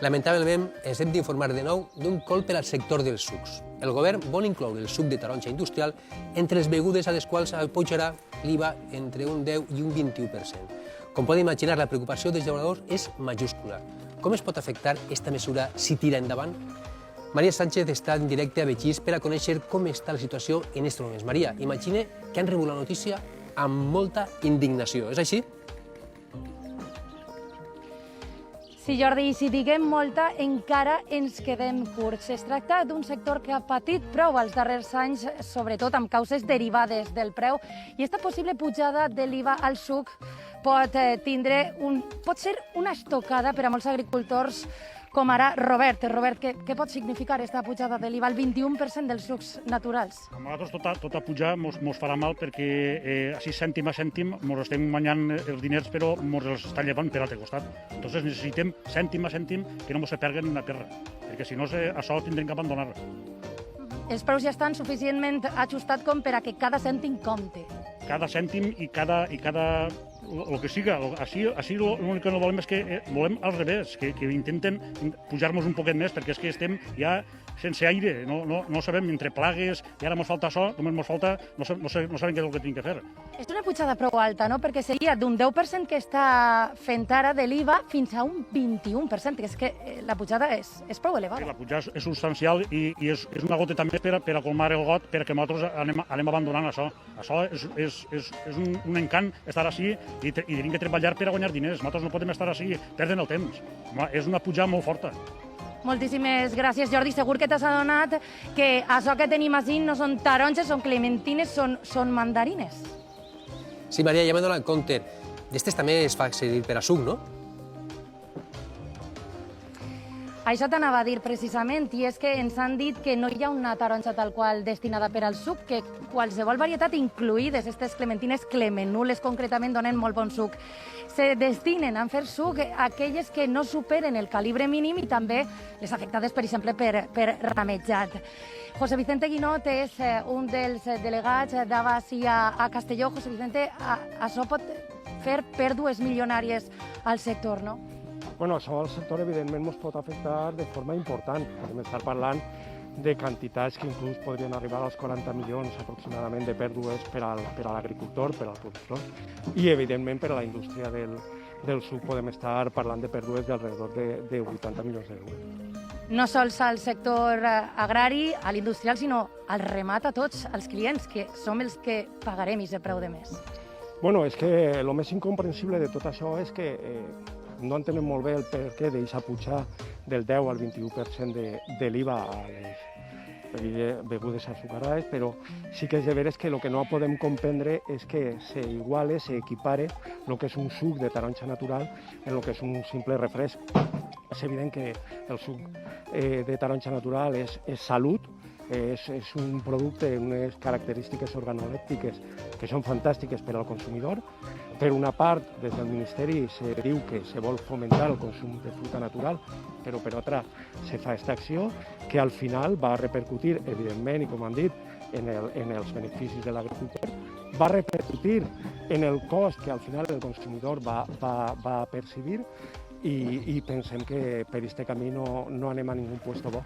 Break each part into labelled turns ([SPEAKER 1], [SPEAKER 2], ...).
[SPEAKER 1] Lamentablement, ens hem d'informar de nou d'un colp per al sector dels sucs. El govern vol incloure el suc de taronja industrial entre les begudes a les quals apujarà l'IVA entre un 10 i un 21%. Com podeu imaginar, la preocupació dels llauradors és majúscula. Com es pot afectar aquesta mesura si tira endavant? Maria Sánchez està en directe a Begís per a conèixer com està la situació en aquests moments. Maria, imagina que han rebut la notícia amb molta indignació. És així?
[SPEAKER 2] Sí, Jordi, i si diguem molta, encara ens quedem curts. Es tracta d'un sector que ha patit prou els darrers anys, sobretot amb causes derivades del preu, i aquesta possible pujada de l'IVA al suc pot ser una estocada per a molts agricultors, com ara Robert. Robert, què pot significar aquesta pujada de l'IVA al 21% dels sucs naturals?
[SPEAKER 3] A nosaltres tota pujar mos farà mal perquè així cèntim a cèntim mos estem guanyant els diners però mos els estan llevant per l'altre costat. Entonces necessitem cèntim a cèntim que no mos se perguen una perra, perquè si no això ho tindrem que abandonar.
[SPEAKER 2] Els preus ja estan suficientment ajustats com per a que cada cèntim compte.
[SPEAKER 3] Cada cèntim i cada el que siga. Així l'únic que no volem és que volem al revés, que intenten pujar-nos un poquet més, perquè és que estem ja sense aire, no sabem, entre plagues, i ara ens falta això, només ens falta, no sabem què és el que tenim que fer.
[SPEAKER 2] És una pujada prou alta, no? Perquè seria d'un 10% que està fent ara de l'IVA fins a un 21%, que és que la pujada és prou elevada.
[SPEAKER 3] La pujada és substancial i és una goteta més per a colmar el got, perquè nosaltres anem abandonant això. Això és un encant estar així i tenim que treballar per a guanyar diners. Nosaltres no podem estar així perdent el temps. És una pujada molt forta.
[SPEAKER 2] Moltíssimes gràcies, Jordi. Segur que t'has adonat que això que tenim així no són taronges, són clementines, són mandarines.
[SPEAKER 1] Sí, Maria, ja m'he donat compte. D'estes també es fa servir per a suc, no?
[SPEAKER 2] Això t'anava a dir precisament, i és que ens han dit que no hi ha una taronja tal qual destinada per al suc, que qualsevol varietat, incluïdes aquestes clementines, clemenules concretament, donen molt bon suc. Se destinen a fer suc aquelles que no superen el calibre mínim i també les afectades, per exemple, per ramejat. José Vicente Guinot és un dels delegats d'Avasi a Castelló. José Vicente, això pot fer pèrdues milionàries al sector, no?
[SPEAKER 4] Bueno, això al sector evidentment ens pot afectar de forma important. Podem estar parlant de quantitats que inclús podrien arribar als 40 milions aproximadament de pèrdues per a l'agricultor, per al productor. I evidentment per a la indústria del suc podem estar parlant de pèrdues d'alrededor de 80 milions d'euros.
[SPEAKER 2] No sols al sector agrari, a l'industrial, sinó al remat a tots els clients, que som els que pagarem aquest preu de més.
[SPEAKER 4] Bueno, és que el més incomprensible de tot això és que no entenem molt bé el perquè deixa pujar del 10 al 21% de l'IVA a les begudes azucarades, però sí que és de veres que el que no podem comprendre és que s'iguale, s'equipare el que és un suc de taronja natural en el que és un simple refresc. És evident que el suc de taronja natural és salut, és un producte amb unes característiques organolèptiques que són fantàstiques per al consumidor. Per una part, des del Ministeri se diu que se vol fomentar el consum de fruita natural, però per altra se fa aquesta acció que al final va repercutir, evidentment, i com han dit, en els beneficis de l'agricultor, va repercutir en el cost que al final el consumidor va percibir i pensem que per aquest camí no anem a ningú puesto bo.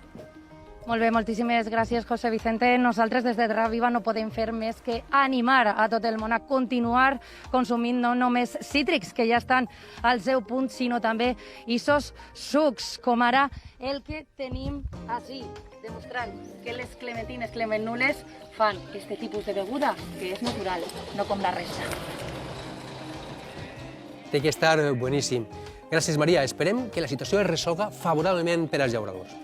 [SPEAKER 2] Molt bé, moltíssimes gràcies, José Vicente. Nosaltres des de Terra Viva no podem fer més que animar a tot el món a continuar consumint no només cítrics, que ja estan al seu punt, sinó també aquests sucs, com ara el que tenim així, demostrant que les clementines clemenules fan aquest tipus de beguda, que és natural, no com la resta.
[SPEAKER 1] Té que estar boníssim. Gràcies, Maria. Esperem que la situació es resolga favorablement per als llauradors.